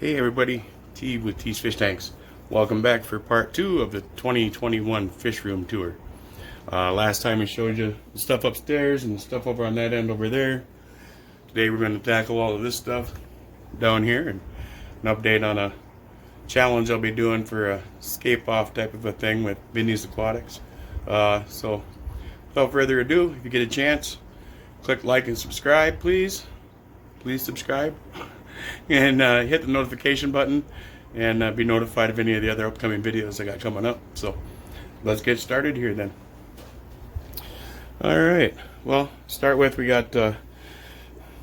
Hey everybody, T with T's Fish Tanks. Welcome back for part 2 of the 2021 Fishroom tour. Last time we showed you the stuff upstairs and the stuff over on that end over there. Today we're going to tackle all of this stuff down here and an update on a challenge I'll be doing for a escape off type of a thing with Vinny's Aquatics. So without further ado, if you get a chance, click like and subscribe, please. Please subscribe. And hit the notification button and be notified of any of the other upcoming videos I got coming up. So let's get started here then. Alright, well, start with, we got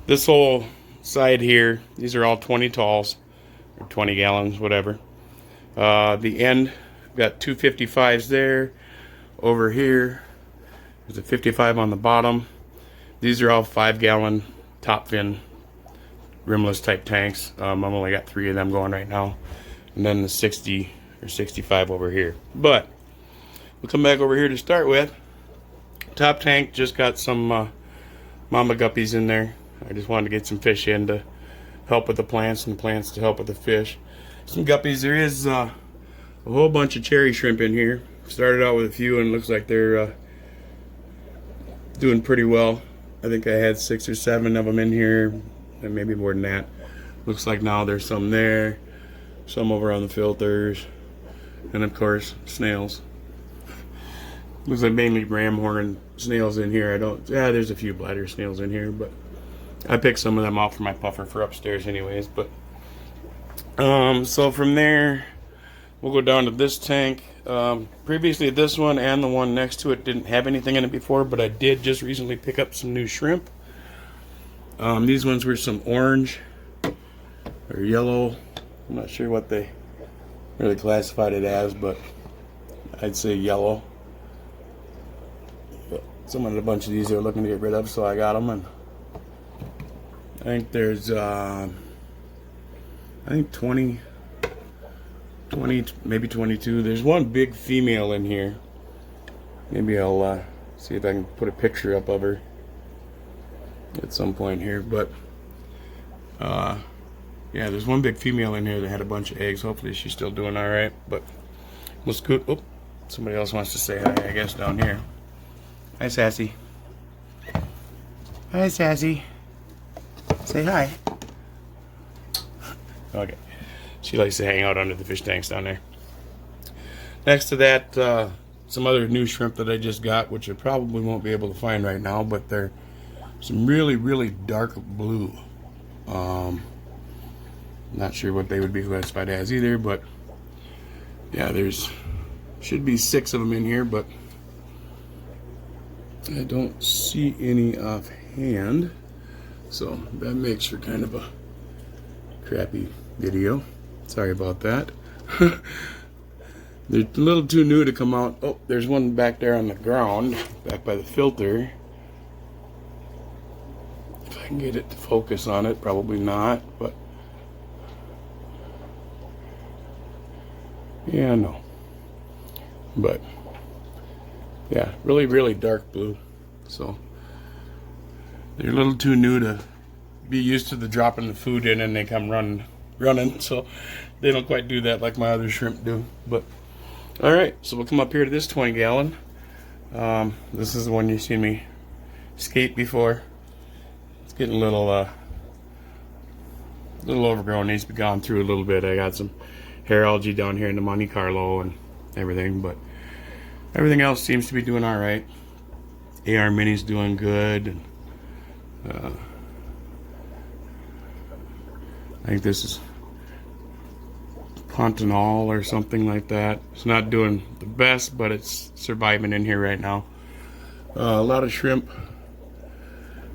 this whole side here. These are all 20 talls or 20 gallons, whatever. The end, got two 55s there. Over here there's a 55 on the bottom. These are all 5-gallon top fin rimless type tanks. I've only got 3 of them going right now, and then the 60 or 65 over here. But we'll come back over here to start with. Top tank just got some mama guppies in there. I just wanted to get some fish in to help with the plants, and the plants to help with the fish. Some guppies. There is a whole bunch of cherry shrimp in here. Started out with a few and looks like they're doing pretty well. I think I had 6 or 7 of them in here, and maybe more than that. Looks like now there's some there, some over on the filters, and of course snails. Looks like mainly ram horn snails in here. There's a few bladder snails in here, but I picked some of them out for my puffer for upstairs anyways. But so from there we'll go down to this tank. Previously this one and the one next to it didn't have anything in it before, but I did just recently pick up some new shrimp. These ones were some orange or yellow. I'm not sure what they really classified it as, but I'd say yellow. But someone had a bunch of these they were looking to get rid of, so I got them. And I think there's I think 20, maybe 22. There's one big female in here. Maybe I'll see if I can put a picture up of her at some point here. But yeah, there's one big female in here that had a bunch of eggs. Hopefully she's still doing all right. But we'll scoot. Oh, somebody else wants to say hi, I guess, down here. Hi, Sassy. Hi, Sassy. Say hi. Okay, she likes to hang out under the fish tanks down there. Next to that, some other new shrimp that I just got, which I probably won't be able to find right now, but they're some really dark blue. Not sure what they would be classified as either, but yeah, there's should be 6 of them in here, but I don't see any offhand, so that makes for kind of a crappy video. Sorry about that. They're a little too new to come out. Oh, there's one back there on the ground, back by the filter. If I can get it to focus on it, probably not, but yeah, no. But yeah, really dark blue. So they're a little too new to be used to the dropping the food in and they come running. So they don't quite do that like my other shrimp do. But all right, so we'll come up here to this 20 gallon. This is the one you've seen me skate before. It's getting a little overgrown. Needs to be gone through a little bit. I got some hair algae down here in the Monte Carlo and everything, but everything else seems to be doing all right. AR Mini's doing good. And, I think this is Pontanol or something like that. It's not doing the best, but it's surviving in here right now. A lot of shrimp.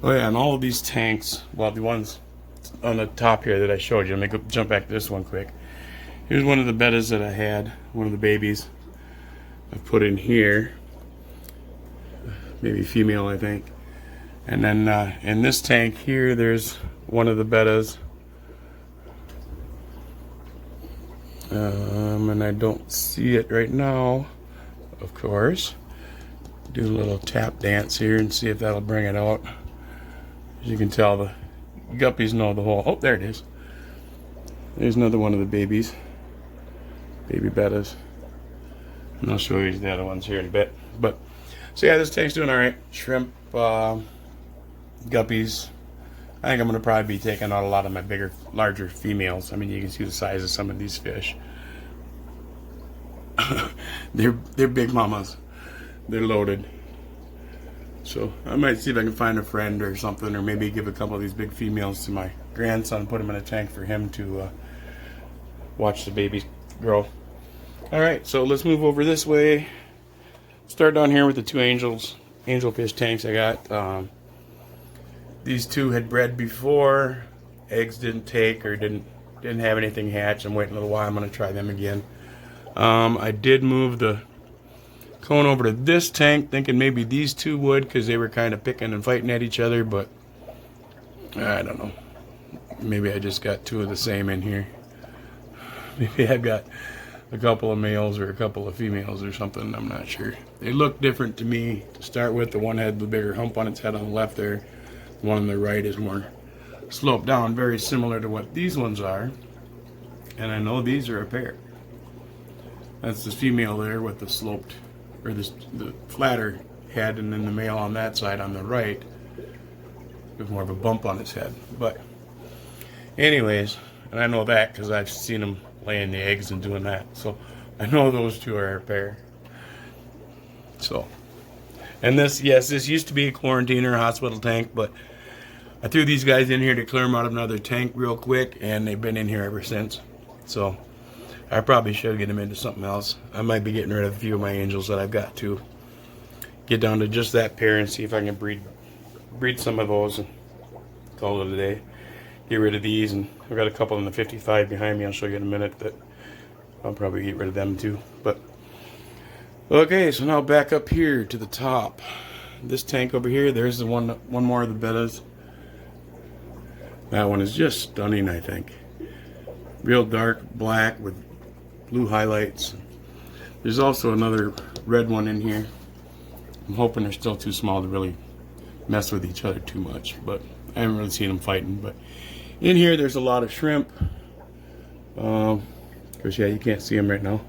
Oh yeah, and all of these tanks, well, the ones on the top here that I showed you, let me go jump back to this one quick. Here's one of the bettas that I had, one of the babies I put in here. Maybe female, I think. And then in this tank here, there's one of the bettas. And I don't see it right now, of course. Do a little tap dance here and see if that'll bring it out. As you can tell, the guppies know the whole. Oh, there it is. There's another one of the babies, baby bettas. And I'll show you the other ones here in a bit. But so yeah, this tank's doing all right. Shrimp, guppies. I think I'm gonna probably be taking out a lot of my larger females. I mean, you can see the size of some of these fish. they're big mamas. They're loaded. So I might see if I can find a friend or something, or maybe give a couple of these big females to my grandson, put them in a tank for him to watch the babies grow. All right, so let's move over this way. Start down here with the two angelfish tanks I got. These two had bred before. Eggs didn't take or didn't have anything hatch. I'm waiting a little while. I'm going to try them again. I did move the cone over to this tank, thinking maybe these two would, because they were kind of picking and fighting at each other, but I don't know. Maybe I just got two of the same in here. Maybe I've got a couple of males or a couple of females or something. I'm not sure. They look different to me to start with. The one had the bigger hump on its head on the left there. The one on the right is more sloped down, very similar to what these ones are. And I know these are a pair. That's the female there with the sloped, or the flatter head, and then the male on that side on the right with more of a bump on its head. But anyways, and I know that because I've seen them laying the eggs and doing that. So I know those two are a pair. So, and this, yes, this used to be a quarantine or a hospital tank, but I threw these guys in here to clear them out of another tank real quick, and they've been in here ever since. So I probably should get them into something else. I might be getting rid of a few of my angels that I've got to get down to just that pair and see if I can breed some of those and call it a day. Get rid of these, and I've got a couple in the 55 behind me. I'll show you in a minute that I'll probably get rid of them too. But okay, so now back up here to the top. This tank over here, there's the one more of the bettas. That one is just stunning, I think. Real dark black with blue highlights. There's also another red one in here. I'm hoping they're still too small to really mess with each other too much, but I haven't really seen them fighting. But in here, there's a lot of shrimp. Of course, yeah, you can't see them right now.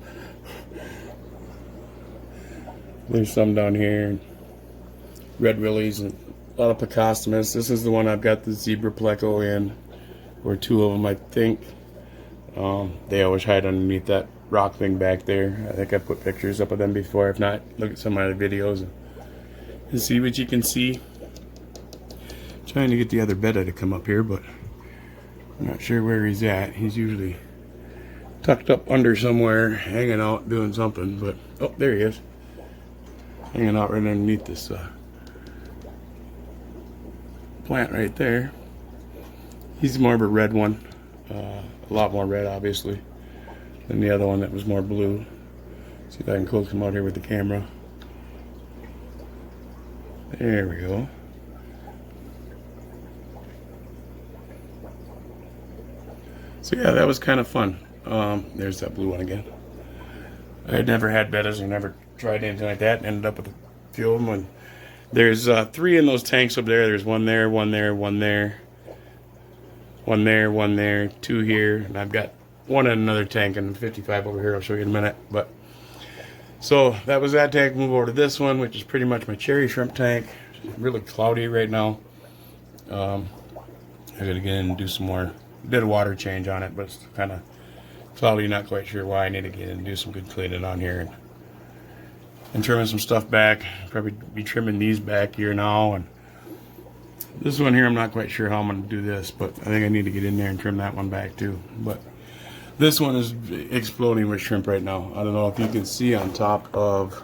There's some down here. Red willies and a lot of Picostomus. This is the one I've got the zebra pleco in, or two of them, I think. They always hide underneath that rock thing back there. I think I put pictures up of them before. If not, look at some of my other videos and see what you can see. Trying to get the other betta to come up here, but I'm not sure where he's at. He's usually tucked up under somewhere, hanging out, doing something. But oh, there he is, hanging out right underneath this plant right there. He's more of a red one, a lot more red, obviously, than the other one that was more blue. See if I can coax him out here with the camera. There we go. So yeah, that was kind of fun. There's that blue one again. I had never had bettas or never tried anything like that, and ended up with a few of them. And there's 3 in those tanks up there. There's one there, one there, one there, one there, one there, 2 here, and I've got one in another tank in the 55 over here. I'll show you in a minute. But so that was that tank. Move over to this one, which is pretty much my cherry shrimp tank. It's really cloudy right now. I gotta get in and do some more. Did a water change on it, but it's kind of cloudy. Not quite sure why. I need to get in and do some good cleaning on here and trimming some stuff back. Probably be trimming these back here now. And this one here, I'm not quite sure how I'm going to do this, but I think I need to get in there and trim that one back too. But this one is exploding with shrimp right now. I don't know if you can see on top of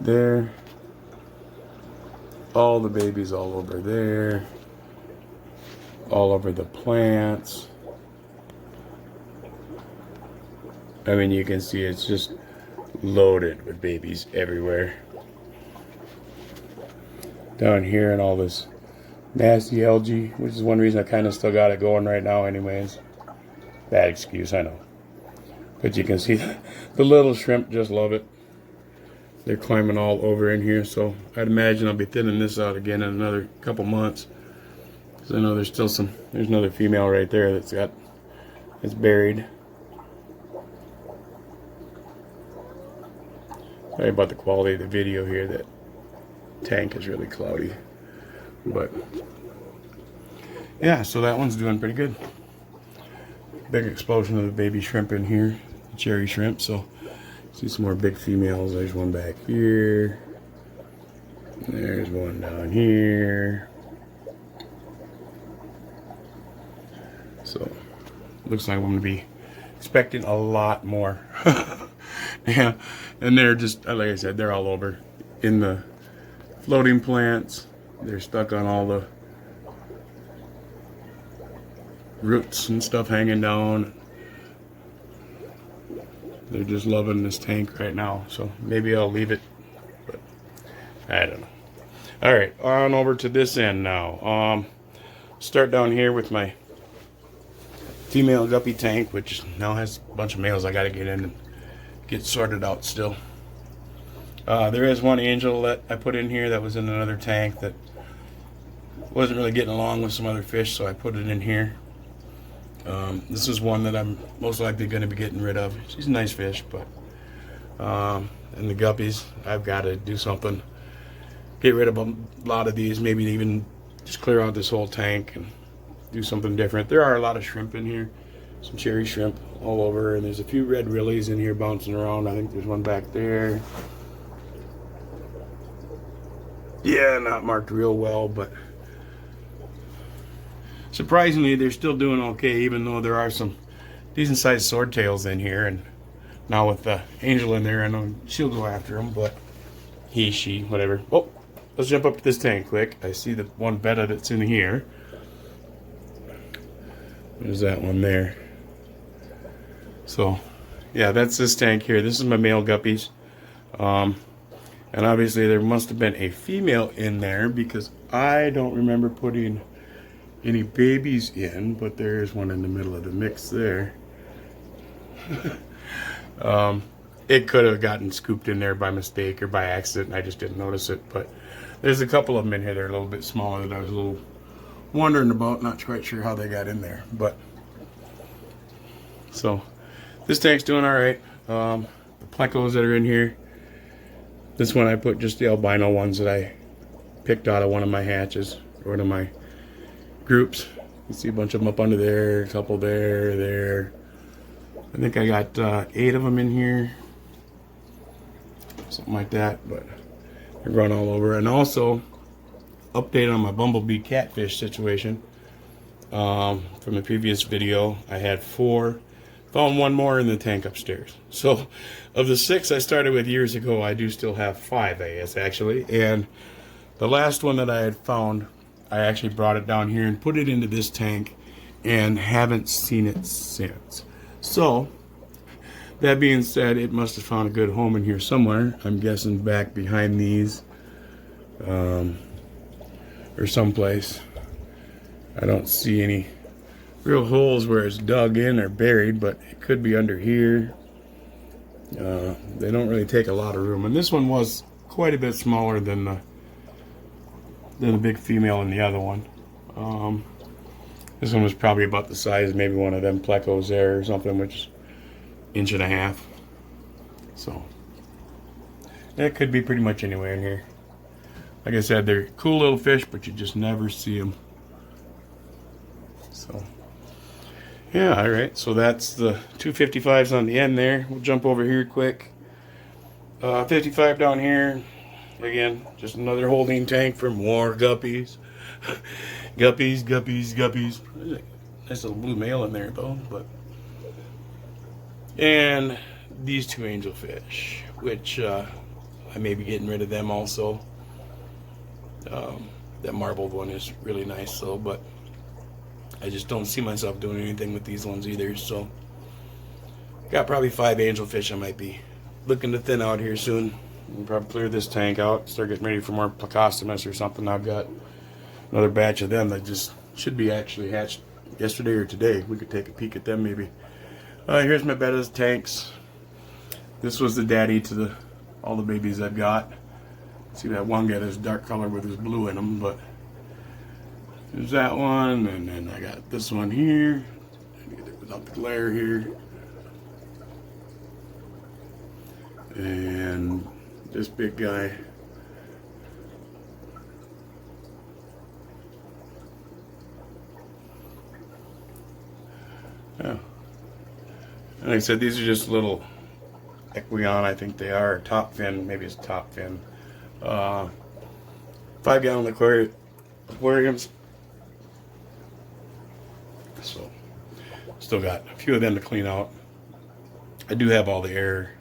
there, all the babies all over there, all over the plants. I mean, you can see it's just loaded with babies everywhere. Down here and all this nasty algae, which is one reason I kind of still got it going right now anyways. Bad excuse, I know. But you can see the little shrimp just love it. They're climbing all over in here, so I'd imagine I'll be thinning this out again in another couple months. Because I know there's still there's another female right there that's got It's buried. Sorry about the quality of the video here. That tank is really cloudy. But yeah, so that one's doing pretty good. Big explosion of the baby shrimp in here, cherry shrimp. So see some more big females. There's one back here. There's one down here. So looks like I'm going to be expecting a lot more. Yeah, and they're just, like I said, they're all over in the floating plants. They're stuck on all the roots and stuff hanging down. They're just loving this tank right now, so maybe I'll leave it, but I don't know. All right, on over to this end now. Start down here with my female guppy tank, which now has a bunch of males I got to get in and get sorted out still. There is one angel that I put in here that was in another tank that wasn't really getting along with some other fish, so I put it in here. This is one that I'm most likely going to be getting rid of. She's a nice fish, but and the guppies, I've got to do something. Get rid of a lot of these, maybe even just clear out this whole tank and do something different. There are a lot of shrimp in here, some cherry shrimp all over, and there's a few red willies in here bouncing around. I think there's one back there. Yeah, not marked real well, but surprisingly they're still doing okay, even though there are some decent sized swordtails in here. And now with the angel in there, I know she'll go after them, but he, she, whatever. Oh, let's jump up to this tank quick. I see the one betta that's in here. There's that one there. So yeah, that's this tank here. This is my male guppies. And obviously there must have been a female in there because I don't remember putting any babies in, but there is one in the middle of the mix there. It could have gotten scooped in there by mistake or by accident. I just didn't notice it, but there's a couple of them in here that are a little bit smaller that I was a little wondering about. Not quite sure how they got in there, but so this tank's doing all right. The plecos that are in here, this one I put just the albino ones that I picked out of one of my hatches or one of my groups. You see a bunch of them up under there, a couple there. I think I got 8 of them in here, something like that, but they're growing all over. And also, update on my bumblebee catfish situation. From the previous video, I had 4. Found one more in the tank upstairs. So, of the 6 I started with years ago, I do still have 5, I guess, actually. And the last one that I had found, I actually brought it down here and put it into this tank and haven't seen it since. So, that being said, it must have found a good home in here somewhere. I'm guessing back behind these or someplace. I don't see any real holes where it's dug in or buried, but it could be under here. They don't really take a lot of room, and this one was quite a bit smaller than the big female in the other one. This one was probably about the size of maybe one of them plecos there or something, which is 1.5 inches. So that could be pretty much anywhere in here. Like I said, they're cool little fish, but you just never see them. So yeah, all right, so that's the 255s on the end there. We'll jump over here quick. 55 down here. Again, just another holding tank for more guppies. Guppies. Nice little blue male in there though, but. And these 2 angelfish, which I may be getting rid of them also. That marbled one is really nice though, but I just don't see myself doing anything with these ones either. So got probably 5 angelfish I might be looking to thin out here soon. We'll probably clear this tank out, start getting ready for more plecostomus or something. I've got another batch of them that just should be actually hatched yesterday or today. We could take a peek at them maybe. Here's my bettas tanks. This was the daddy to all the babies I've got. See that one guy that's dark color with his blue in them, but there's that one, and then I got this one here. Get the without the glare here. And this big guy. Yeah. And like I said, these are just little Equion, I think they are, top fin, maybe it's top fin. 5-gallon aquariums. So, still got a few of them to clean out. I do have all the air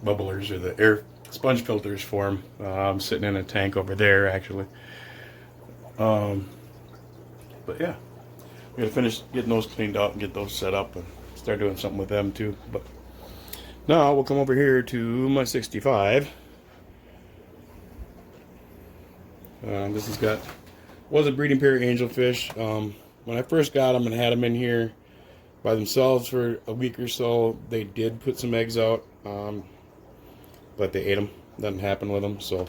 bubblers or the air sponge filters for them. I'm sitting in a tank over there, actually. But yeah, we gotta finish getting those cleaned out and get those set up and start doing something with them too. But now we'll come over here to my 65. This has was a breeding pair of angelfish. When I first got them and had them in here by themselves for a week or so, they did put some eggs out, but they ate them. Nothing happened with them, so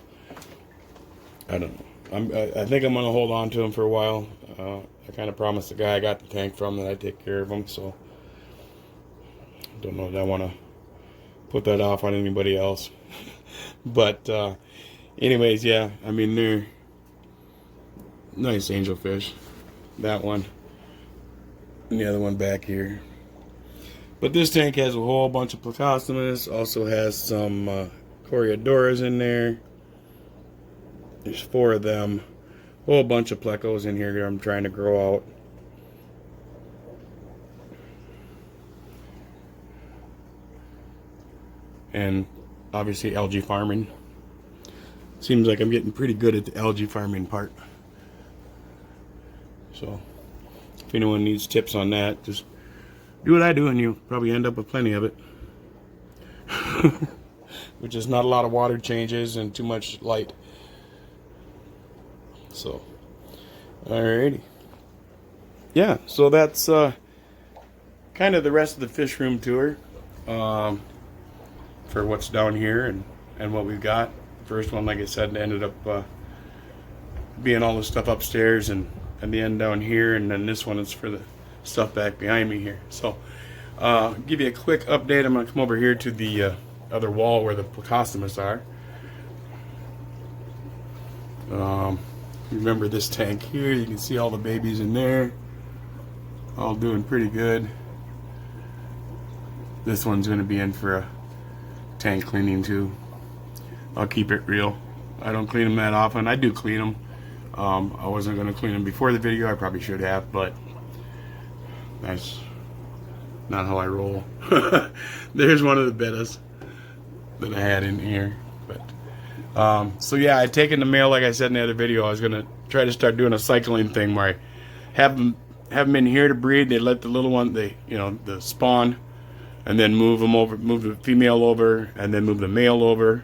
I don't know. I think I'm gonna hold on to them for a while. I kind of promised the guy I got the tank from that I'd take care of them, so don't know if I want to put that off on anybody else. But anyways, yeah, I mean, they're nice angelfish. That one and the other one back here. But this tank has a whole bunch of Plecostomus, also has some Coreodoras in there. There's 4 of them. A whole bunch of plecos in here that I'm trying to grow out. And obviously algae farming. Seems like I'm getting pretty good at the algae farming part. So if anyone needs tips on that, just do what I do and you'll probably end up with plenty of it. Which is not a lot of water changes and too much light. So, alrighty. Yeah, so that's kind of the rest of the fish room tour for what's down here and what we've got. First one, like I said, ended up being all the stuff upstairs and the end down here, and then this one is for the stuff back behind me here. So, give you a quick update. I'm going to come over here to the other wall where the Plecostomus are. Remember this tank here, you can see all the babies in there, all doing pretty good. This one's going to be in for a tank cleaning too. I'll keep it real. I don't clean them that often. I do clean them. I wasn't going to clean them before the video. I probably should have, but that's not how I roll. There's one of the bettas that I had in here. But so yeah, I'd taken the male, like I said in the other video. I was gonna try to start doing a cycling thing where I have them in here to breed. They let the little one, the spawn, and then move the female over, and then move the male over,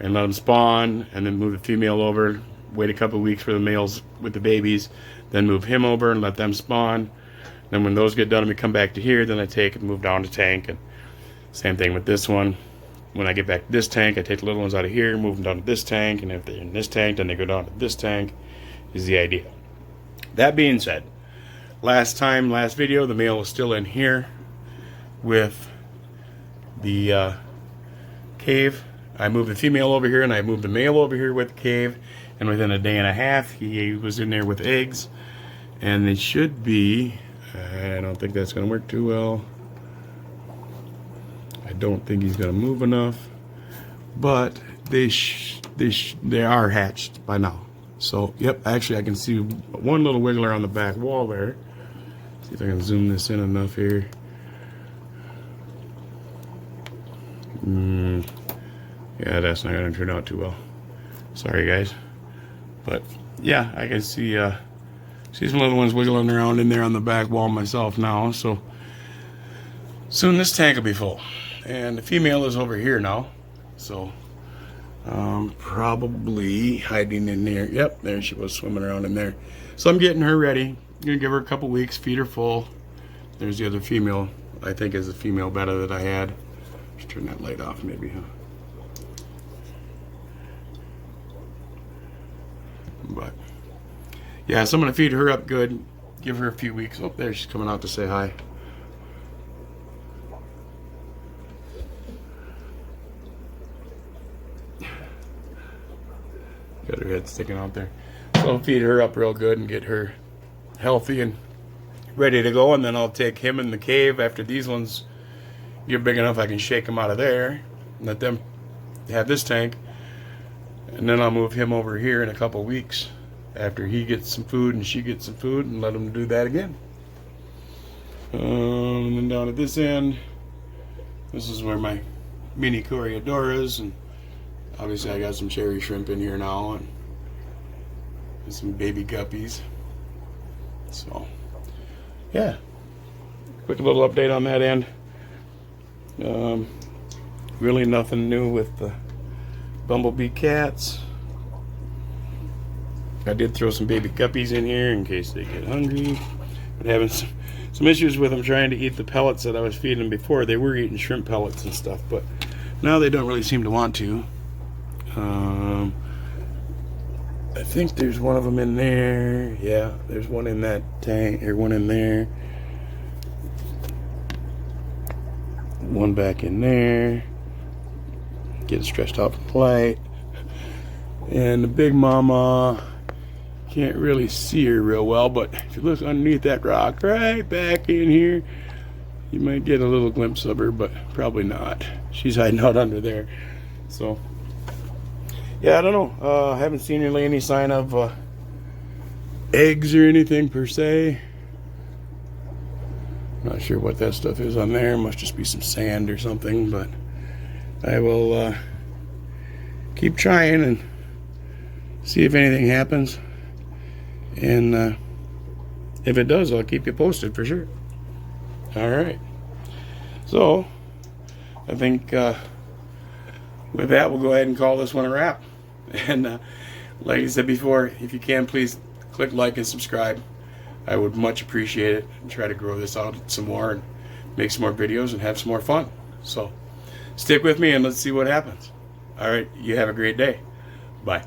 and let them spawn, and then move the female over. Wait a couple of weeks for the males with the babies, then move him over and let them spawn. Then when those get done and we come back to here, then I take and move down to tank. And same thing with this one. When I get back to this tank, I take the little ones out of here, move them down to this tank, and if they're in this tank, then they go down to this tank, is the idea. That being said, last video, the male was still in here with the cave. I moved the female over here, and I moved the male over here with the cave, and within a day and a half, he was in there with eggs, and they should be, I don't think that's going to work too well. I don't think he's going to move enough, but they are hatched by now. So, yep, actually I can see one little wiggler on the back wall there. See if I can zoom this in enough here. Yeah, that's not going to turn out too well. Sorry, guys. But, yeah, I can see some little ones wiggling around in there on the back wall myself now. So, soon this tank will be full. And the female is over here now. So, probably hiding in there. Yep, there she was swimming around in there. So I'm getting her ready. I'm going to give her a couple weeks, feed her full. There's the other female, I think is the female betta that I had. Just turn that light off maybe, huh? But, yeah, so I'm going to feed her up good. Give her a few weeks. Oh, there she's coming out to say hi. her head sticking out there. So I'll feed her up real good and get her healthy and ready to go, and then I'll take him in the cave after these ones get big enough I can shake them out of there, let them have this tank, and then I'll move him over here in a couple weeks after he gets some food and she gets some food, and let him do that again. And then down at this end, this is where my mini Coriodoras, and obviously I got some cherry shrimp in here now, and some baby guppies. So yeah, quick little update on that end. Really nothing new with the bumblebee cats. I did throw some baby guppies in here in case they get hungry. But having some issues with them trying to eat the pellets that I was feeding them before. They were eating shrimp pellets and stuff, but now they don't really seem to want to. I think there's one of them in there. Yeah, there's one in that tank, or one in there. One back in there. Getting stretched out from light. And the big mama, can't really see her real well, but if you look underneath that rock right back in here, you might get a little glimpse of her, but probably not. She's hiding out under there. So yeah, I don't know. I haven't seen really any sign of eggs or anything per se. Not sure what that stuff is on there. Must just be some sand or something, but I will keep trying and see if anything happens. And if it does, I'll keep you posted for sure. All right. So I think with that, we'll go ahead and call this one a wrap. And like I said before, if you can, please click like and subscribe. I would much appreciate it, and try to grow this out some more and make some more videos and have some more fun. So stick with me and let's see what happens. All right, you have a great day. Bye.